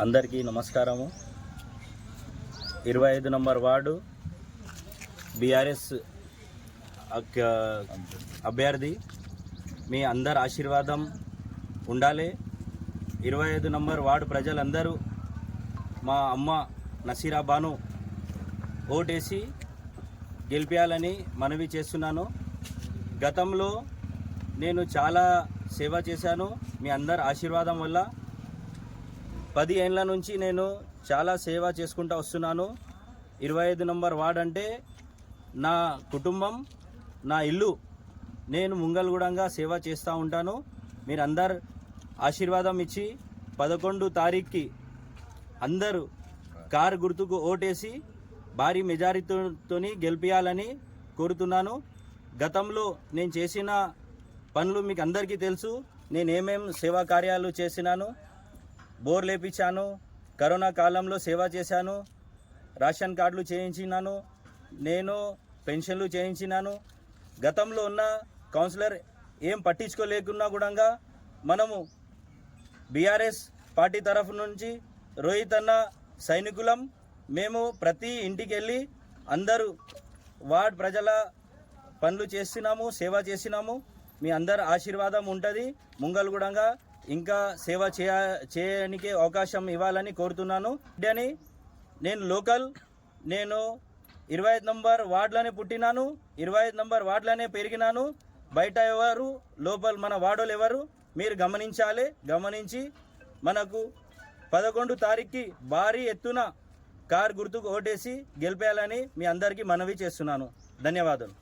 అందరికీ నమస్కారము. 25 number ward BRS అభ్యర్థి మీ అందరి ఆశీర్వాదం ఉండాలి. 25 నంబర్ వార్డు ప్రజలందరూ మా అమ్మ నసీరా బాను ఓటేసి గెలిపించాలని మనవి చేస్తున్నాను. గతంలో నేను చాలా సేవ చేశాను. మీ అందరి ఆశీర్వాదం వల్ల 10 ఏళ్ళ నుంచి నేను చాలా సేవ చేసుకుంటూ వస్తున్నాను. 25 నంబర్ వార్డ్ అంటే నా కుటుంబం, నా ఇల్లు. నేను ముంగల్గూడంగా సేవ చేస్తూ ఉంటాను. మీరు అందరు ఆశీర్వాదం ఇచ్చి 11 తారీఖుకి అందరూ కారు గుర్తుకు ఓటేసి భారీ మెజారిటీతో గెలిపించాలని కోరుతున్నాను. గతంలో నేను చేసిన పనులు మీకు అందరికీ తెలుసు. నేను ఏమేం సేవా కార్యాలు చేసినాను. బోర్ లేపించాను, కరోనా కాలంలో సేవ చేశాను, రేషన్ కార్డులు చేయించినాను, నేను పెన్షన్లు చేయించినాను. గతంలో ఉన్న కౌన్సిలర్ ఏం పట్టించుకోలేకున్నా కూడా మనము బీఆర్ఎస్ పార్టీ తరఫు నుంచి రోహిత్ అన్న సైనికులం. మేము ప్రతి ఇంటికి వెళ్ళి అందరూ వార్డ్ ప్రజల పనులు చేస్తున్నాము, సేవ చేసినాము. మీ అందరు ఆశీర్వాదం ఉంటుంది. ముంగల్గూడంగా ఇంకా సేవ చేయడానికి అవకాశం ఇవ్వాలని కోరుతున్నాను. అని నేను లోకల్, నేను 25 నంబర్ వార్డులోనే పుట్టినాను, 25 నంబర్ వార్డులోనే పెరిగినాను. బయట ఎవరు, లోపల మన వార్డులు ఎవరు మీరు గమనించాలి. గమనించి మనకు 11 తారీఖుకి భారీ ఎత్తున కారు గుర్తుకు ఓటేసి గెలిపేయాలని మీ అందరికీ మనవి చేస్తున్నాను. ధన్యవాదాలు.